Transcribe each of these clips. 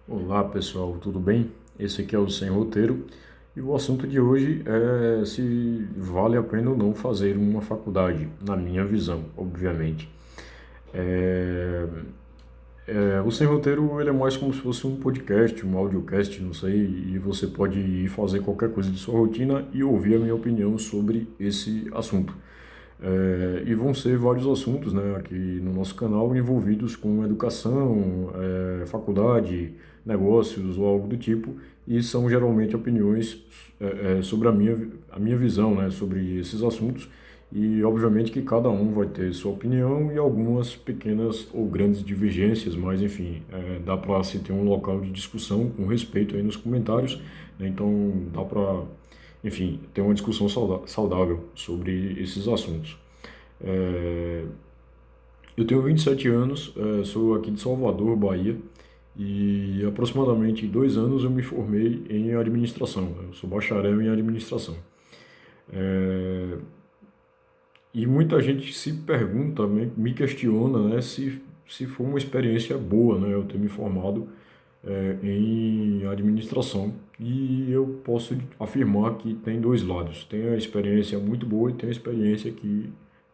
Olá pessoal, tudo bem? Esse aqui é o Sem Roteiro e o assunto de hoje é se vale a pena ou não fazer uma faculdade, na minha visão, obviamente. É, o Sem Roteiro ele é mais como se fosse um podcast, um audiocast, não sei, e você pode ir fazer qualquer coisa de sua rotina e ouvir a minha opinião sobre esse assunto. E vão ser vários assuntos, né, aqui no nosso canal envolvidos com educação, faculdade, negócios ou algo do tipo, e são geralmente opiniões sobre a minha visão, né, sobre esses assuntos, e obviamente que cada um vai ter sua opinião e algumas pequenas ou grandes divergências, mas enfim, dá para se ter um local de discussão com respeito aí nos comentários, né, então dá para, enfim, ter uma discussão saudável sobre esses assuntos. É, eu tenho 27 anos, sou aqui de Salvador, Bahia, e aproximadamente 2 anos eu me formei em administração, né? Eu sou bacharel em administração. É, e muita gente se pergunta, me questiona, né, se foi uma experiência boa, né, eu ter me formado em administração. E eu posso afirmar que tem dois lados. Tem a experiência muito boa e tem a experiência que,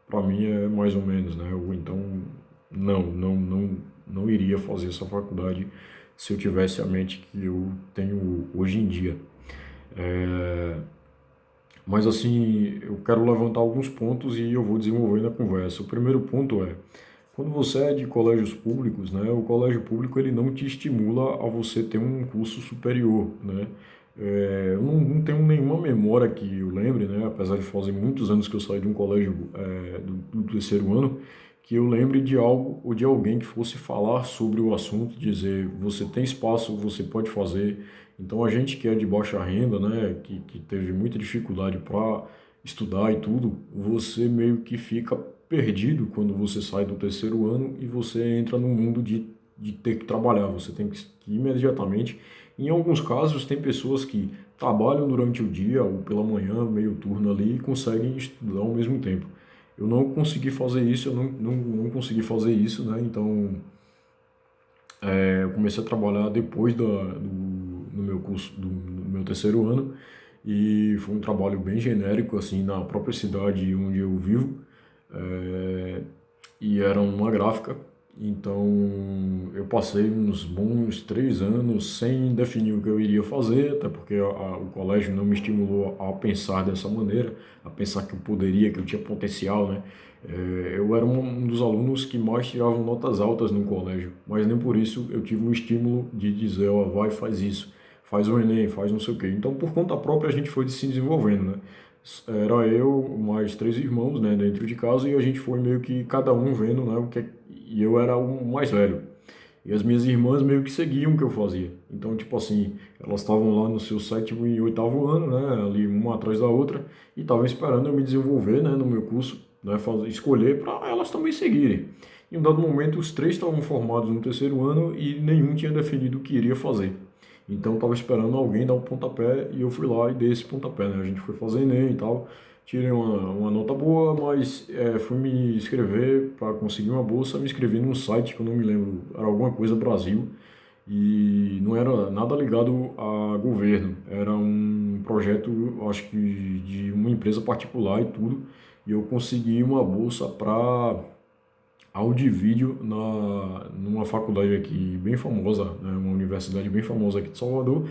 para mim, é mais ou menos, né? Ou então, não iria fazer essa faculdade se eu tivesse a mente que eu tenho hoje em dia. É, mas assim, eu quero levantar alguns pontos e eu vou desenvolver na conversa. O primeiro ponto é, quando você é de colégios públicos, né, o colégio público ele não te estimula a você ter um curso superior, né? Eu não tenho nenhuma memória que eu lembre, né, apesar de fazer muitos anos que eu saí de um colégio do terceiro ano, que eu lembre de algo ou de alguém que fosse falar sobre o assunto, dizer, você tem espaço, você pode fazer. Então a gente que é de baixa renda, né, que teve muita dificuldade para estudar e tudo, você meio que fica perdido quando você sai do terceiro ano e você entra no mundo de ter que trabalhar. Você tem que imediatamente. Em alguns casos, tem pessoas que trabalham durante o dia ou pela manhã, meio turno ali, e conseguem estudar ao mesmo tempo. Eu não consegui fazer isso, eu não consegui fazer isso, né? Então, eu comecei a trabalhar depois no meu curso, do meu terceiro ano, e foi um trabalho bem genérico, assim, na própria cidade onde eu vivo, é, e era uma gráfica, então eu passei uns bons 3 anos sem definir o que eu iria fazer, até porque o colégio não me estimulou a pensar dessa maneira, a pensar que eu poderia, que eu tinha potencial, né? Eu era um dos alunos que mais tiravam notas altas no colégio, mas nem por isso eu tive um estímulo de dizer, ó, vai, faz isso, faz o Enem, faz não sei o quê. Então, por conta própria, a gente foi se desenvolvendo, né? Era eu, mais três irmãos, né, dentro de casa, e a gente foi meio que cada um vendo, né, e eu era o mais velho. E as minhas irmãs meio que seguiam o que eu fazia. Então, tipo assim, elas estavam lá no seu sétimo e oitavo ano, né, ali uma atrás da outra, e estavam esperando eu me desenvolver, né, no meu curso, né, escolher para elas também seguirem. Em um dado momento, os três estavam formados no terceiro ano e nenhum tinha definido o que iria fazer. Então, estava esperando alguém dar o pontapé e eu fui lá e dei esse pontapé, né? A gente foi fazer Enem e tal, tirei uma nota boa, mas fui me inscrever para conseguir uma bolsa, me inscrevi num site que eu não me lembro, era alguma coisa Brasil, e não era nada ligado a governo, era um projeto, acho que de uma empresa particular e tudo, e eu consegui uma bolsa para áudio e vídeo numa faculdade aqui bem famosa, né, uma universidade bem famosa aqui de Salvador,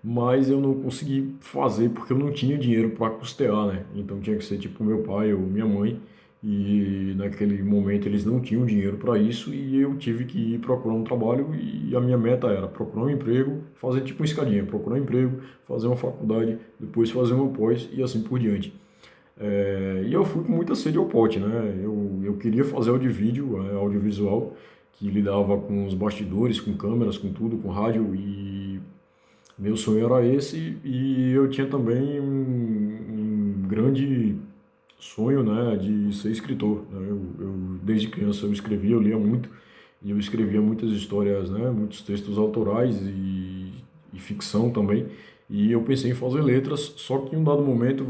mas eu não consegui fazer porque eu não tinha dinheiro para custear, né? Então tinha que ser tipo meu pai ou minha mãe, e naquele momento eles não tinham dinheiro para isso e eu tive que ir procurar um trabalho e a minha meta era procurar um emprego, fazer tipo uma escadinha, procurar um emprego, fazer uma faculdade, depois fazer uma pós e assim por diante. E eu fui com muita sede ao pote, né? Eu queria fazer audiovisual, que lidava com os bastidores, com câmeras, com tudo, com rádio, e meu sonho era esse, e eu tinha também um grande sonho, né, de ser escritor, né? Desde criança eu escrevia, eu lia muito, e eu escrevia muitas histórias, né, muitos textos autorais e ficção também, e eu pensei em fazer letras, só que em um dado momento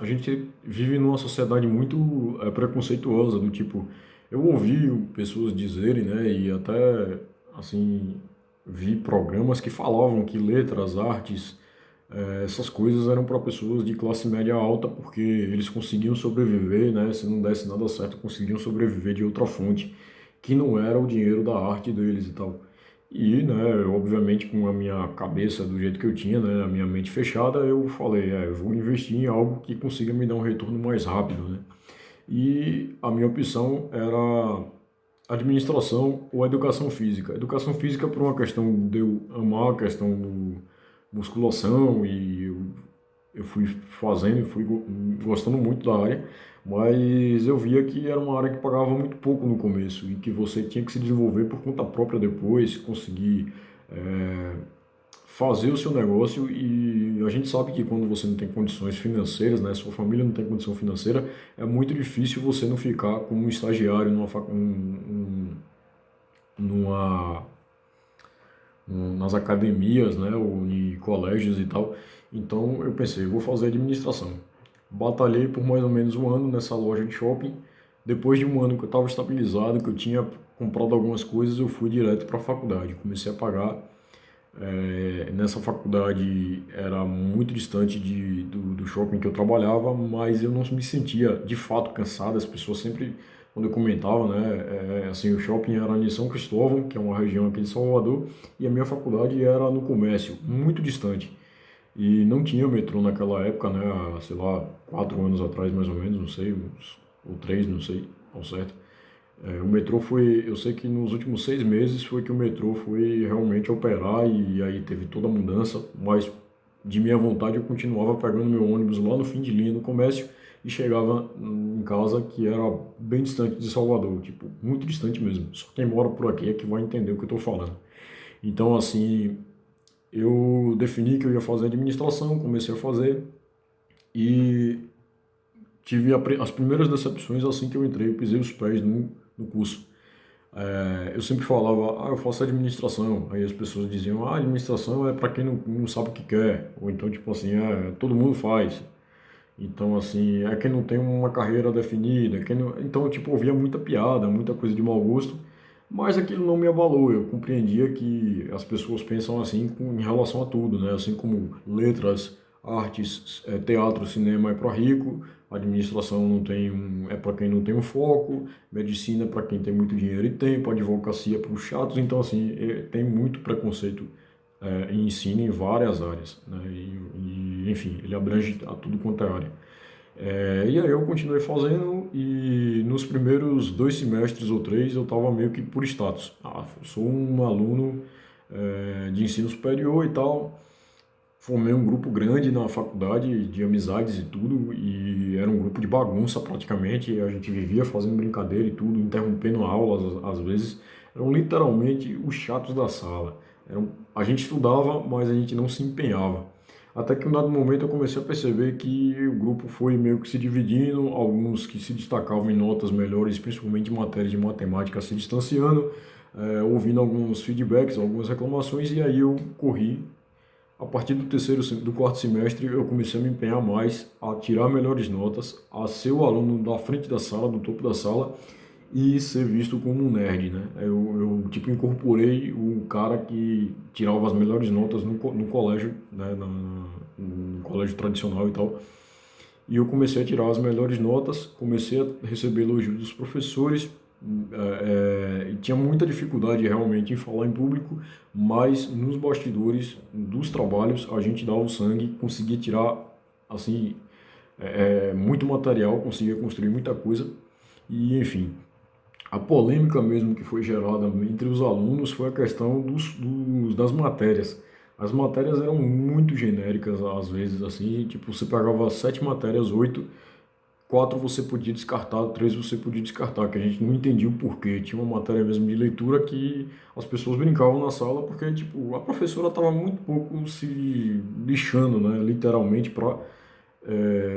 a gente vive numa sociedade muito preconceituosa, do tipo, eu ouvi pessoas dizerem, né, e até, assim, vi programas que falavam que letras, artes, essas coisas eram para pessoas de classe média alta, porque eles conseguiam sobreviver, né? Se não desse nada certo, conseguiam sobreviver de outra fonte, que não era o dinheiro da arte deles e tal. E, né, obviamente, com a minha cabeça do jeito que eu tinha, né, a minha mente fechada, eu falei, eu vou investir em algo que consiga me dar um retorno mais rápido, né? E a minha opção era administração ou educação física. Educação física por uma questão de eu amar a questão do musculação e eu fui fazendo e fui gostando muito da área, mas eu via que era uma área que pagava muito pouco no começo e que você tinha que se desenvolver por conta própria depois, conseguir eh, fazer o seu negócio e a gente sabe que quando você não tem condições financeiras, né, sua família não tem condição financeira, é muito difícil você não ficar como um estagiário numa, nas academias, né, ou em colégios e tal. Então eu pensei, eu vou fazer administração. Batalhei por mais ou menos um ano nessa loja de shopping. Depois de um ano que eu estava estabilizado, que eu tinha comprado algumas coisas, eu fui direto para a faculdade. Comecei a pagar. Nessa faculdade era muito distante do shopping que eu trabalhava, mas eu não me sentia de fato cansado. As pessoas sempre, quando eu comentava, né, assim, o shopping era em São Cristóvão, que é uma região aqui de Salvador, e a minha faculdade era no Comércio, muito distante. E não tinha metrô naquela época, né, há, sei lá, 4 anos atrás mais ou menos, não sei, ou 3, não sei ao certo. O metrô foi, eu sei que nos últimos 6 meses foi que o metrô foi realmente operar e aí teve toda a mudança, mas de minha vontade eu continuava pegando meu ônibus lá no fim de linha no comércio e chegava em casa que era bem distante de Salvador, tipo, muito distante mesmo. Só quem mora por aqui é que vai entender o que eu estou falando. Então, assim, eu defini que eu ia fazer administração, comecei a fazer e tive as primeiras decepções assim que eu entrei, eu pisei os pés no curso. Eu sempre falava, eu faço administração. Aí as pessoas diziam, administração é para quem não sabe o que quer. Ou então, tipo assim, todo mundo faz. Então, assim, é quem não tem uma carreira definida. Quem não... Então, tipo, eu ouvia muita piada, muita coisa de mau gosto. Mas aquilo não me abalou. Eu compreendia que as pessoas pensam assim em relação a tudo, né? Assim como letras, artes, teatro, cinema é para rico, administração não tem é para quem não tem um foco, medicina é para quem tem muito dinheiro e tempo, advocacia para os chatos. Então, assim, tem muito preconceito em ensino em várias áreas, né? Enfim, ele abrange a tudo quanto é área. E aí eu continuei fazendo e nos primeiros 2 semestres ou 3 eu estava meio que por status. Eu sou um aluno de ensino superior e tal. Formei um grupo grande na faculdade de amizades e tudo, e era um grupo de bagunça praticamente. E a gente vivia fazendo brincadeira e tudo, interrompendo aulas às vezes. Eram literalmente os chatos da sala. A gente estudava, mas a gente não se empenhava. Até que em um dado momento eu comecei a perceber que o grupo foi meio que se dividindo, alguns que se destacavam em notas melhores, principalmente em matérias de matemática, se distanciando, ouvindo alguns feedbacks, algumas reclamações, e aí eu corri. A partir do quarto semestre, eu comecei a me empenhar mais, a tirar melhores notas, a ser o aluno da frente da sala, do topo da sala e ser visto como um nerd, né? Eu tipo, incorporei o cara que tirava as melhores notas no colégio, né? No colégio tradicional e tal. E eu comecei a tirar as melhores notas, comecei a receber elogios dos professores, e tinha muita dificuldade realmente em falar em público, mas nos bastidores dos trabalhos a gente dava o sangue, conseguia tirar assim muito material, conseguia construir muita coisa e enfim. A polêmica mesmo que foi gerada entre os alunos foi a questão das matérias. As matérias eram muito genéricas às vezes, assim, tipo, você pegava 7 matérias, 8, 4 você podia descartar, 3 você podia descartar, que a gente não entendia o porquê. Tinha uma matéria mesmo de leitura que as pessoas brincavam na sala porque, tipo, a professora estava muito pouco se lixando, né, literalmente, para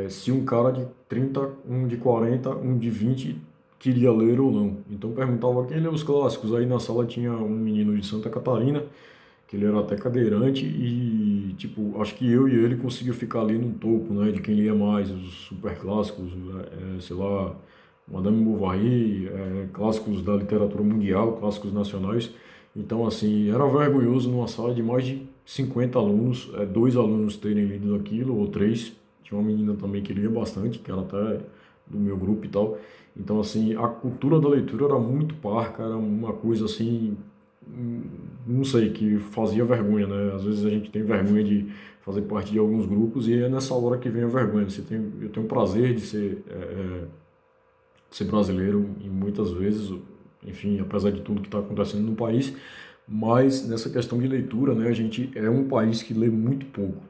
se um cara de 30, um de 40, um de 20 queria ler ou não. Então perguntava quem lê os clássicos. Aí na sala tinha um menino de Santa Catarina, que ele era até cadeirante e, tipo, acho que eu e ele conseguiu ficar ali no topo, né, de quem lia mais, os super clássicos, sei lá, Madame Bovary, clássicos da literatura mundial, clássicos nacionais. Então, assim, era vergonhoso numa sala de mais de 50 alunos, dois alunos terem lido aquilo, ou três. Tinha uma menina também que lia bastante, que era até do meu grupo e tal. Então, assim, a cultura da leitura era muito parca, era uma coisa assim, hum, não sei, que fazia vergonha, né? Às vezes a gente tem vergonha de fazer parte de alguns grupos e é nessa hora que vem a vergonha. Eu tenho o prazer de ser brasileiro e muitas vezes, enfim, apesar de tudo que está acontecendo no país, mas nessa questão de leitura, né, a gente é um país que lê muito pouco.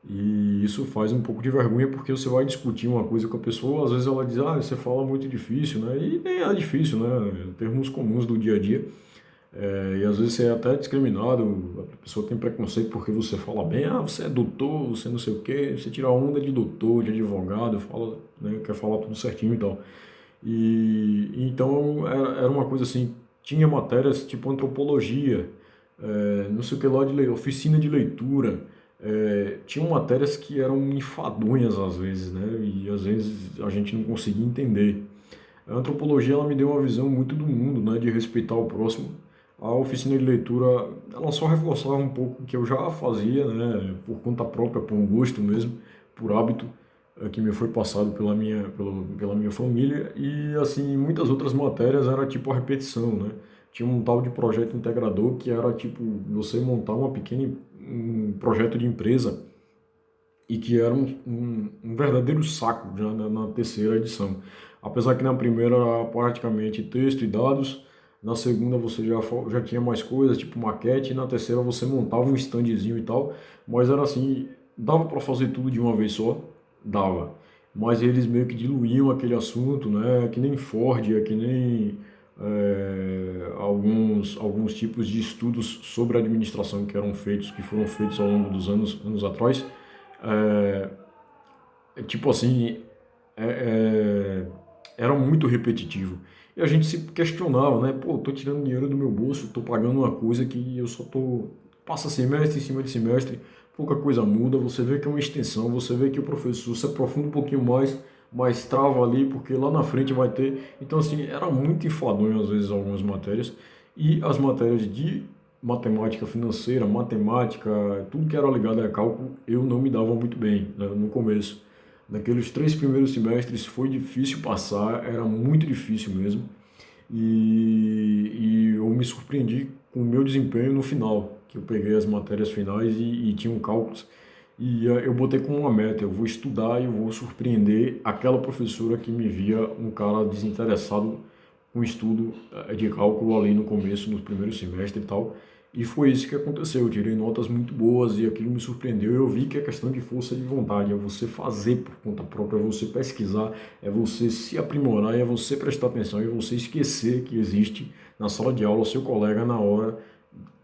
E isso faz um pouco de vergonha porque você vai discutir uma coisa com a pessoa, às vezes ela diz, ah, você fala muito difícil, né? E nem é difícil, né? Termos comuns do dia a dia. E às vezes você é até discriminado, a pessoa tem preconceito porque você fala bem, ah, você é doutor, você não sei o quê, você tira onda de doutor, de advogado, fala, né, quer falar tudo certinho e tal. E então era uma coisa assim, tinha matérias tipo antropologia, não sei o que lá oficina de leitura, tinham matérias que eram enfadonhas às vezes, né? E às vezes a gente não conseguia entender. A antropologia ela me deu uma visão muito do mundo, né? De respeitar o próximo. A oficina de leitura ela só reforçava um pouco o que eu já fazia, né? Por conta própria, por gosto mesmo, por hábito que me foi passado pela minha família e assim muitas outras matérias era tipo a repetição, né? Tinha um tal de projeto integrador que era tipo você montar um projeto de empresa e que era um verdadeiro saco já na terceira edição. Apesar que na primeira era praticamente texto e dados, na segunda você já tinha mais coisas, tipo maquete, e na terceira você montava um standzinho e tal, mas era assim, dava para fazer tudo de uma vez só? Dava. Mas eles meio que diluíam aquele assunto, né? Que nem Ford, é que nem alguns tipos de estudos sobre administração que foram feitos ao longo dos anos atrás. É, tipo assim, era muito repetitivo. E a gente se questionava, né? Pô, tô tirando dinheiro do meu bolso, tô pagando uma coisa que eu só tô. Passa semestre em cima de semestre, pouca coisa muda, você vê que é uma extensão, você vê que o professor se aprofunda um pouquinho mais, mas trava ali, porque lá na frente vai ter. Então, assim, era muito enfadonho às vezes algumas matérias. E as matérias de matemática financeira, matemática, tudo que era ligado a cálculo, eu não me dava muito bem, né, no começo. Naqueles três primeiros semestres foi difícil passar, era muito difícil mesmo. E eu me surpreendi com o meu desempenho no final, que eu peguei as matérias finais e tinham cálculos. E eu botei como uma meta, eu vou estudar e eu vou surpreender aquela professora que me via um cara desinteressado com estudo de cálculo ali no começo, no primeiro semestre e tal. E foi isso que aconteceu. Eu tirei notas muito boas e aquilo me surpreendeu. Eu vi que é questão de força de vontade, é você fazer por conta própria, é você pesquisar, é você se aprimorar, é você prestar atenção, é você esquecer que existe na sala de aula o seu colega na hora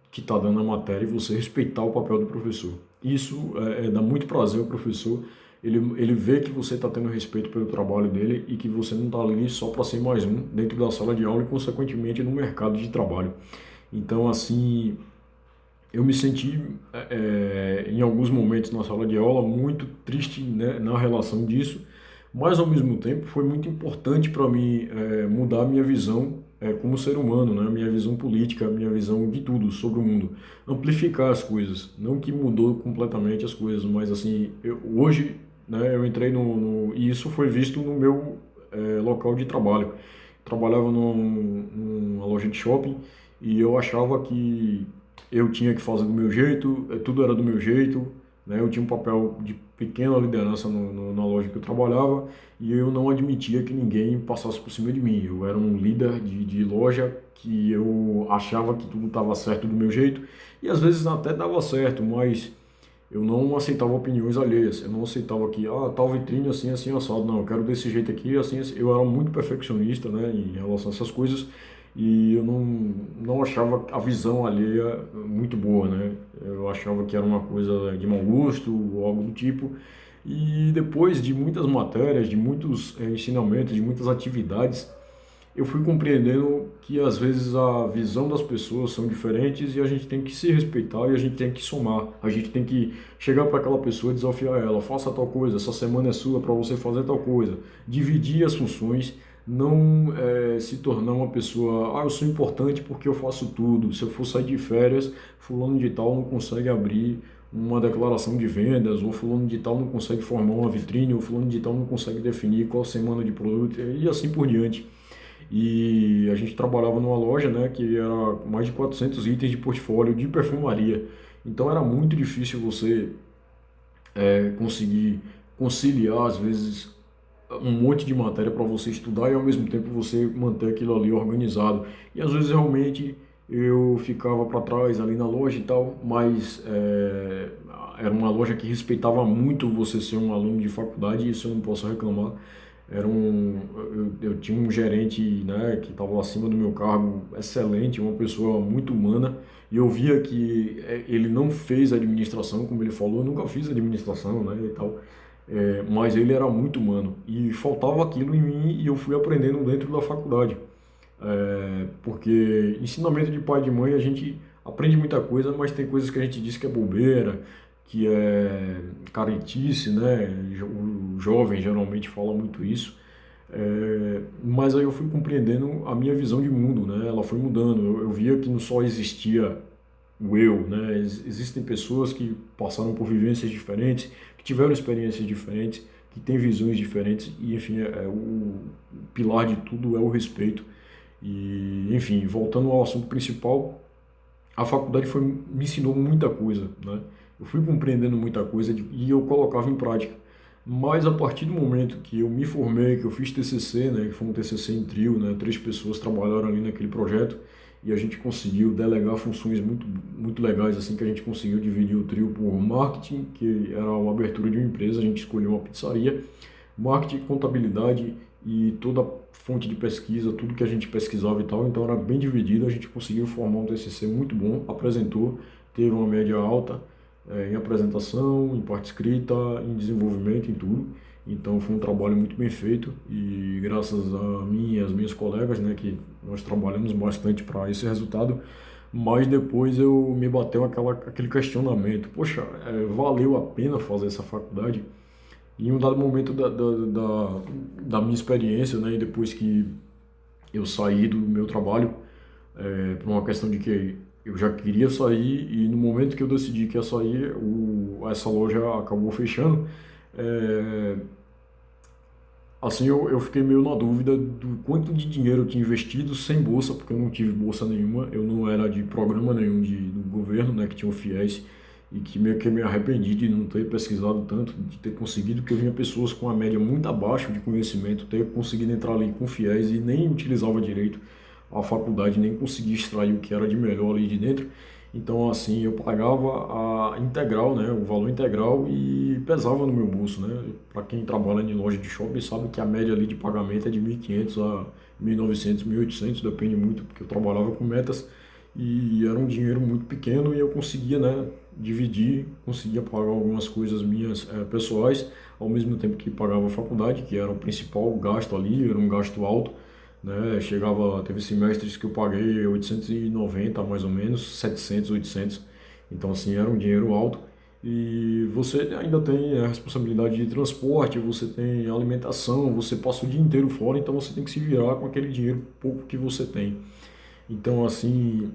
que está dando a matéria e você respeitar o papel do professor. Isso dá muito prazer ao professor. Ele vê que você está tendo respeito pelo trabalho dele e que você não está ali só para ser mais um dentro da sala de aula e, consequentemente, no mercado de trabalho. Então, assim, eu me senti, em alguns momentos na sala de aula, muito triste, né, na relação disso, mas ao mesmo tempo foi muito importante para mim mudar a minha visão como ser humano, né, a minha visão política, a minha visão de tudo sobre o mundo, amplificar as coisas, não que mudou completamente as coisas, mas assim, hoje, né, eu entrei e isso foi visto no meu local de trabalho. Trabalhava numa loja de shopping e eu achava que eu tinha que fazer do meu jeito, tudo era do meu jeito, né? Eu tinha um papel de pequena liderança na loja que eu trabalhava e eu não admitia que ninguém passasse por cima de mim. Eu era um líder de loja que eu achava que tudo estava certo do meu jeito e às vezes até dava certo, mas eu não aceitava opiniões alheias. Eu não aceitava que, tal vitrine assim, assim, assado. Não, eu quero desse jeito aqui, assim, assim. Eu era muito perfeccionista, né, em relação a essas coisas. E eu não achava a visão alheia muito boa, né? Eu achava que era uma coisa de mau gosto ou algo do tipo. E depois de muitas matérias, de muitos ensinamentos, de muitas atividades, eu fui compreendendo que às vezes a visão das pessoas são diferentes e a gente tem que se respeitar e a gente tem que somar. A gente tem que chegar para aquela pessoa e desafiar ela, faça tal coisa, essa semana é sua para você fazer tal coisa. Dividir as funções, não se tornar uma pessoa, eu sou importante porque eu faço tudo. Se eu for sair de férias, fulano de tal não consegue abrir uma declaração de vendas, ou fulano de tal não consegue formar uma vitrine, ou fulano de tal não consegue definir qual semana de produto, e assim por diante. E a gente trabalhava numa loja, né, que era mais de 400 itens de portfólio de perfumaria. Então era muito difícil você conseguir conciliar, às vezes, um monte de matéria para você estudar e ao mesmo tempo você manter aquilo ali organizado. E às vezes realmente eu ficava para trás ali na loja e tal, mas era uma loja que respeitava muito você ser um aluno de faculdade, e isso eu não posso reclamar. Eu tinha um gerente, né, que estava acima do meu cargo, excelente, uma pessoa muito humana, e eu via que ele não fez administração, como ele falou, eu nunca fiz administração, né, e tal, mas ele era muito humano, e faltava aquilo em mim, e eu fui aprendendo dentro da faculdade. Porque ensinamento de pai e de mãe a gente aprende muita coisa, mas tem coisas que a gente diz que é bobeira, que é caretice, né? O jovem geralmente fala muito isso. Mas aí eu fui compreendendo a minha visão de mundo, né? Ela foi mudando. Eu via que não só existia o eu, né? Existem pessoas que passaram por vivências diferentes, que tiveram experiências diferentes, que têm visões diferentes, e enfim, o pilar de tudo é o respeito. E, enfim, voltando ao assunto principal, a faculdade me ensinou muita coisa, né? Eu fui compreendendo muita coisa e eu colocava em prática. Mas a partir do momento que eu me formei, que eu fiz TCC, né, que foi um TCC em trio, né, 3 pessoas trabalharam ali naquele projeto e a gente conseguiu delegar funções muito legais, assim, que a gente conseguiu dividir o trio por marketing, que era a abertura de uma empresa, a gente escolheu uma pizzaria, marketing, contabilidade e toda a fonte de pesquisa, tudo que a gente pesquisava e tal, então era bem dividido, a gente conseguiu formar um TCC muito bom, apresentou, teve uma média alta em apresentação, em parte escrita, em desenvolvimento, em tudo. Então foi um trabalho muito bem feito e graças a mim e às minhas colegas, né, que nós trabalhamos bastante para esse resultado, mas depois eu me bateu aquele questionamento, poxa, valeu a pena fazer essa faculdade? E em um dado momento da minha experiência, né, e depois que eu saí do meu trabalho, por uma questão de que eu já queria sair e no momento que eu decidi que ia sair, essa loja acabou fechando. É, assim, eu fiquei meio na dúvida do quanto de dinheiro eu tinha investido sem bolsa, porque eu não tive bolsa nenhuma, eu não era de programa nenhum do governo, né, que tinha o FIES, e que meio que me arrependi de não ter pesquisado tanto, de ter conseguido, porque eu vinha pessoas com a média muito abaixo de conhecimento, ter conseguido entrar ali com FIES e nem utilizava direito a faculdade, nem conseguia extrair o que era de melhor ali de dentro. Então, assim, eu pagava a integral, né, o valor integral e pesava no meu bolso, né? Para quem trabalha em loja de shopping sabe que a média ali de pagamento é de 1.500 a 1.900, 1.800, depende muito, porque eu trabalhava com metas e era um dinheiro muito pequeno e eu conseguia, né, dividir, conseguia pagar algumas coisas minhas pessoais, ao mesmo tempo que pagava a faculdade, que era o principal gasto ali, era um gasto alto, né? Teve semestres que eu paguei 890 mais ou menos, 700, 800. Então, assim, era um dinheiro alto. E você ainda tem a responsabilidade de transporte, você tem alimentação, você passa o dia inteiro fora, então você tem que se virar com aquele dinheiro pouco que você tem. Então, assim,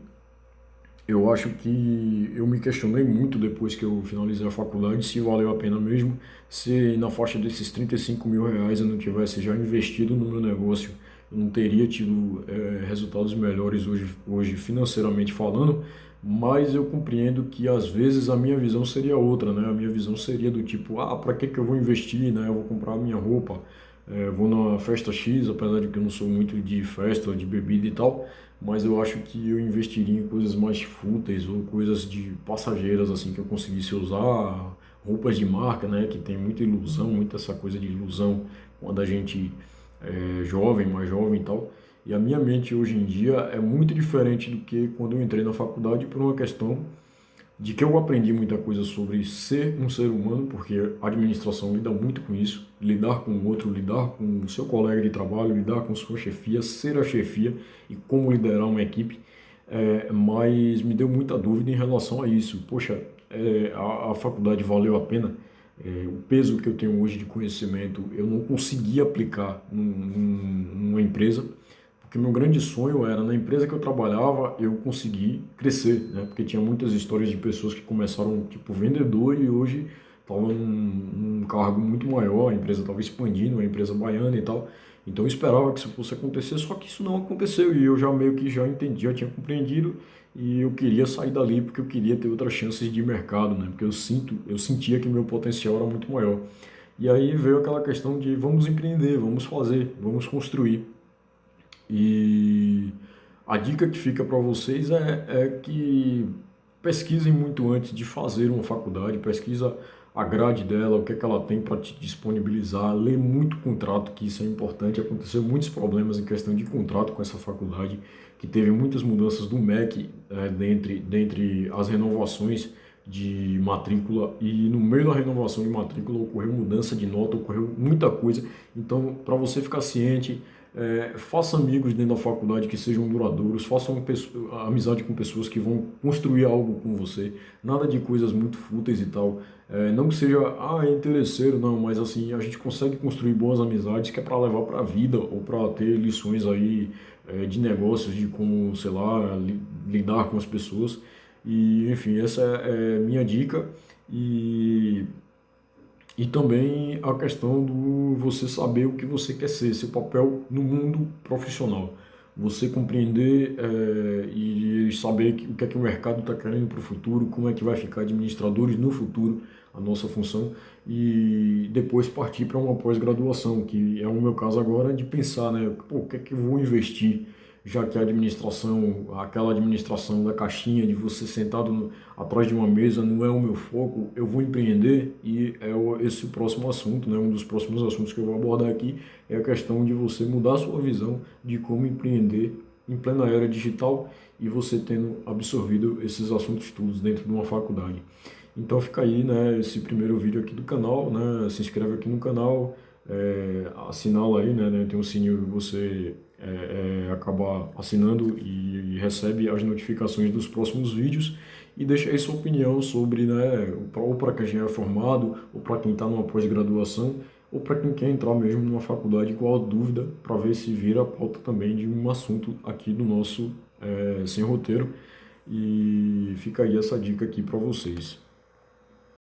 eu acho que eu me questionei muito depois que eu finalizei a faculdade se valeu a pena mesmo, se na faixa desses 35 mil reais eu não tivesse já investido no meu negócio, eu não teria tido resultados melhores hoje financeiramente falando, mas eu compreendo que às vezes a minha visão seria outra, né? A minha visão seria do tipo, para que que eu vou investir, né? Eu vou comprar minha roupa, vou na festa X, apesar de que eu não sou muito de festa, de bebida e tal, mas eu acho que eu investiria em coisas mais fúteis ou coisas de passageiras assim que eu conseguisse usar, roupas de marca, né, que tem muita ilusão, muita essa coisa de ilusão quando a gente é jovem, mais jovem e tal. E a minha mente hoje em dia é muito diferente do que quando eu entrei na faculdade por uma questão de que eu aprendi muita coisa sobre ser um ser humano, porque a administração lida muito com isso, lidar com o outro, lidar com o seu colega de trabalho, lidar com sua chefia, ser a chefia e como liderar uma equipe, mas me deu muita dúvida em relação a isso. Poxa, a faculdade valeu a pena? o peso que eu tenho hoje de conhecimento, eu não conseguia aplicar numa empresa, porque meu grande sonho era, na empresa que eu trabalhava, eu conseguir crescer, né? Porque tinha muitas histórias de pessoas que começaram tipo vendedor e hoje estavam num cargo muito maior, a empresa estava expandindo, a empresa baiana e tal. Então eu esperava que isso fosse acontecer, só que isso não aconteceu e eu já meio que já entendi, já tinha compreendido e eu queria sair dali porque eu queria ter outras chances de mercado, né? Porque eu sentia que meu potencial era muito maior. E aí veio aquela questão de vamos empreender, vamos fazer, vamos construir. E a dica que fica para vocês é que pesquisem muito antes de fazer uma faculdade, pesquisa a grade dela, o que é que ela tem para te disponibilizar, lê muito contrato, que isso é importante. Aconteceu muitos problemas em questão de contrato com essa faculdade, que teve muitas mudanças do MEC, dentre as renovações de matrícula, e no meio da renovação de matrícula ocorreu mudança de nota, ocorreu muita coisa. Então, para você ficar ciente, faça amigos dentro da faculdade que sejam duradouros, faça amizade com pessoas que vão construir algo com você, nada de coisas muito fúteis e tal. Não que seja, é interesseiro, não, mas assim, a gente consegue construir boas amizades que é para levar para a vida ou para ter lições aí de negócios, de como, sei lá, lidar com as pessoas. E, enfim, essa é minha dica. E também a questão do você saber o que você quer ser, seu papel no mundo profissional. Você compreender e saber o que é que o mercado está querendo para o futuro, como é que vai ficar administradores no futuro, a nossa função, e depois partir para uma pós-graduação, que é o meu caso agora, de pensar, né, pô, o que é que eu vou investir, já que a administração, aquela administração da caixinha, de você sentado atrás de uma mesa, não é o meu foco, eu vou empreender e esse o próximo assunto, né? Um dos próximos assuntos que eu vou abordar aqui é a questão de você mudar a sua visão de como empreender em plena era digital e você tendo absorvido esses assuntos todos dentro de uma faculdade. Então fica aí, né, esse primeiro vídeo aqui do canal, né? Se inscreve aqui no canal, assinala aí, né? Tem um sininho que você acaba assinando e recebe as notificações dos próximos vídeos e deixa aí sua opinião sobre, né, ou para quem já é formado, ou para quem está numa pós-graduação, ou para quem quer entrar mesmo numa faculdade, qual a dúvida, para ver se vira a pauta também de um assunto aqui do nosso Sem Roteiro. E fica aí essa dica aqui para vocês.